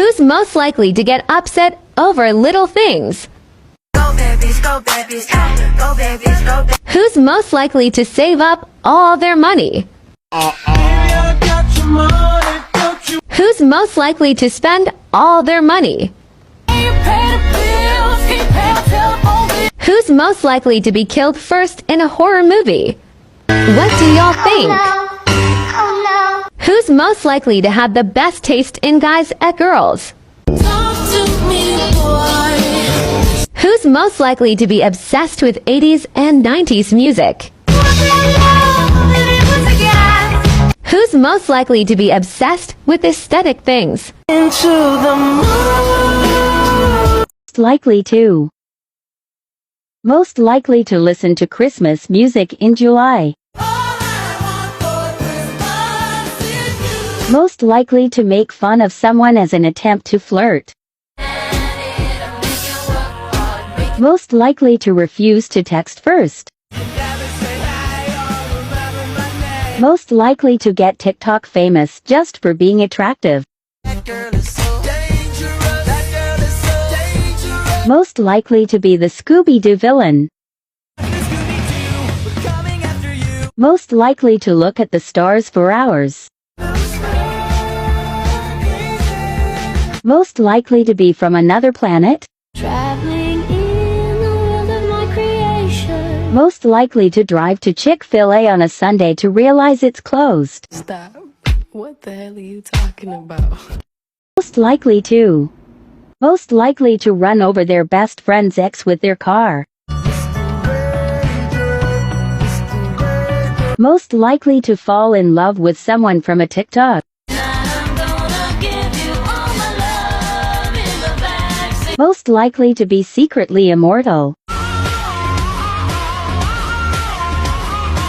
Who's most likely to get upset over little things? Go babies, go babies, go babies, go babies. Who's most likely to save up all their money? Who's most likely to spend all their money? Who's most likely to be killed first in a horror movie? What do y'all think? Who's most likely to have the best taste in guys and girls? Who's most likely to be obsessed with 80s and 90s music? Who's most likely to be obsessed with aesthetic things? Most likely to listen to Christmas music in July. Most likely to make fun of someone as an attempt to flirt. Most likely to refuse to text first. Most likely to get TikTok famous just for being attractive. Most likely to be the Scooby-Doo villain. Most likely to look at the stars for hours. Most likely to be from another planet. Traveling in the world of my creation. Most likely to drive to Chick-fil-A on a Sunday to realize it's closed. Stop. What the hell are you talking about? Most likely to run over their best friend's ex with their car. Most likely to fall in love with someone from a TikTok. Most likely to be secretly immortal.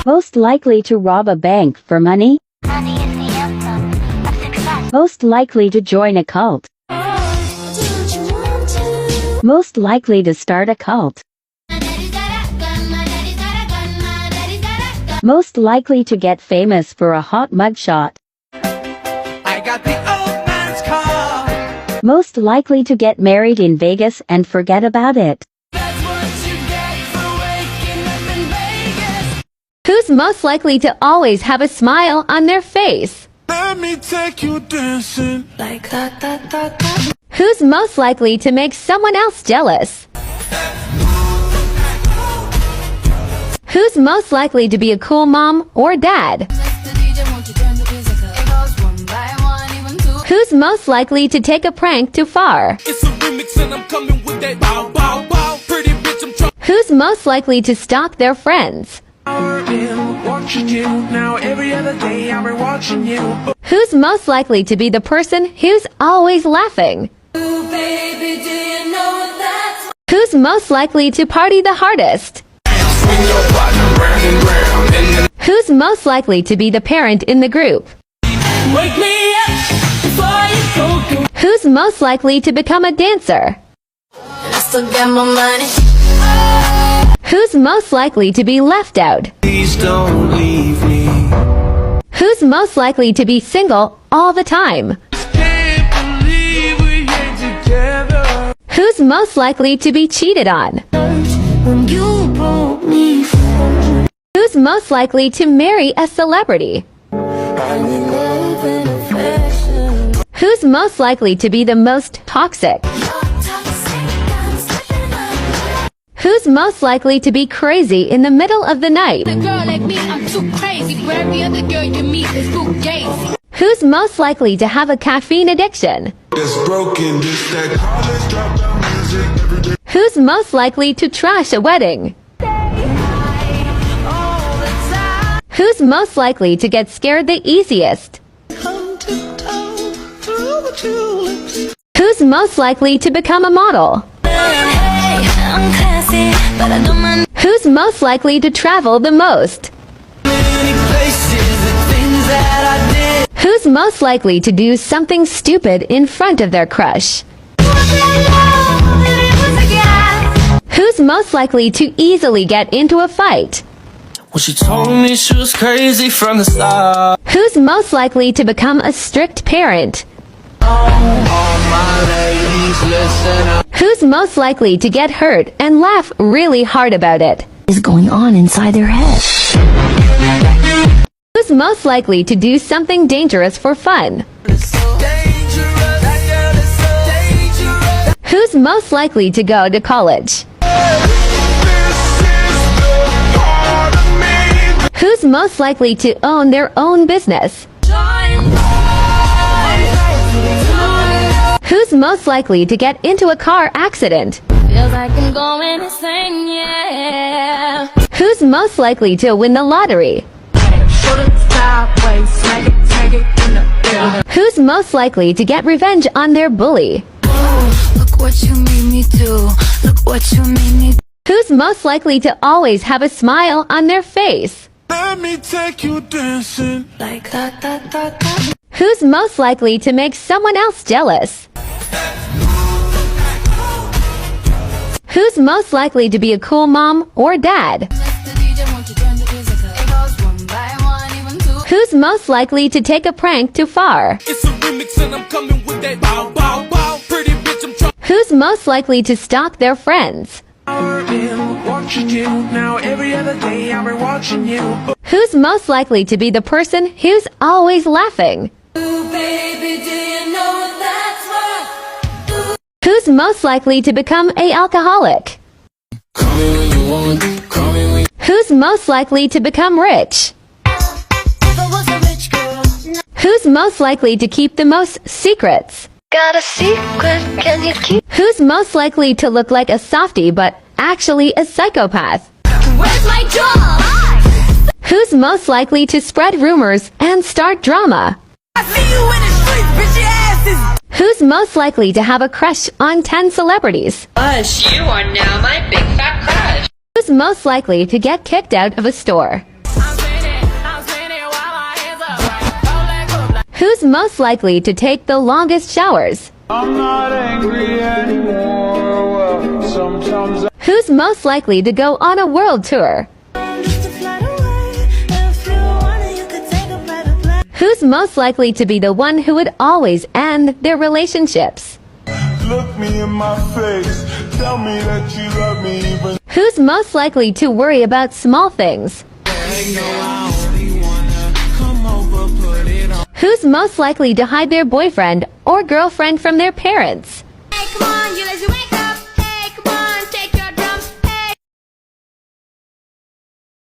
Most likely to rob a bank for money. Money is the anthem of success. Most likely to join a cult. Most likely to start a cult. Most likely to get famous for a hot mugshot. I got the old man's car. Most likely to get married in Vegas and forget about it. That's what you get for waking up in Vegas. Who's most likely to always have a smile on their face? Let me take you dancing. Like that. Who's most likely to make someone else jealous? Who's most likely to be a cool mom or dad? Who's most likely to take a prank too far? It's a remix and I'm coming with that bow bow bow. Pretty bitch, I'm trying. Who's most likely to stalk their friends? Watching you now every other day. I'm watching you. Who's most likely to be the person who's always laughing? Ooh, baby, do you know that's Who's most likely to party the hardest? Who's most likely to be the parent in the group? wake me up before you go. Who's most likely to become a dancer? I still got my money. Who's most likely to be left out? Please don't leave me. Who's most likely to be single all the time? Can't believe we ain't together. Who's most likely to be cheated on? When you broke me from Who's most likely to marry a celebrity? finding love and affection. Who's most likely to be the most toxic? Who's most likely to be crazy in the middle of the night? A girl like me, I'm too crazy. For every other girl you meet is fugazi. Who's most likely to have a caffeine addiction? It's broken, this that college dropout music every day. Who's most likely to trash a wedding? Who's most likely to get scared the easiest? Come tiptoe through the tulips. Who's most likely to become a model? Hey, I'm classy, but I don't mind. Who's most likely to travel the most? Many places, the things that I did. Who's most likely to do something stupid in front of their crush? Who's most likely to easily get into a fight? Well, she told me she was crazy from the start. Who's most likely to become a strict parent? All my Who's most likely to get hurt and laugh really hard about it? Is going on inside their head? Who's most likely to do something dangerous for fun? Who's most likely to go to college? Who's most likely to own their own business? Who's most likely to get into a car accident? Feels like I'm going insane, yeah. Who's most likely to win the lottery? Who's most likely to get revenge on their bully? Look what you made me do. Look what you made me do. Who's most likely to always have a smile on their face? Let me take you dancing. Like that, that, that, that. Who's most likely to make someone else jealous? Who's most likely to be a cool mom or dad? Who's most likely to take a prank too far? It's a remix and I'm coming with that bow, bow, bow. Pretty bitch, I'm trying. Who's most likely to stalk their friends? Watching you now every other day. I've been watching you. Who's most likely to be the person who's always laughing? Baby, do you know that's what? Who's most likely to become an alcoholic? Who's most likely to become rich? If I was a rich girl. Who's most likely to keep the most secrets? Got a secret, can you keep? Who's most likely to look like a softie but actually a psychopath? Where's my job? Who's most likely to spread rumors and start drama? I see you in the streets, bitch, your ass is. Who's most likely to have a crush on 10 celebrities? You are now my big fat crush. Who's most likely to get kicked out of a store? Who's most likely to take the longest showers? I'm not angry anymore. Well, sometimes Who's most likely to go on a world tour? Who's most likely to be the one who would always end their relationships? look me in my face. Tell me that you love me even. Who's most likely to worry about small things? Who's most likely to hide their boyfriend or girlfriend from their parents? Hey, come on, you lazy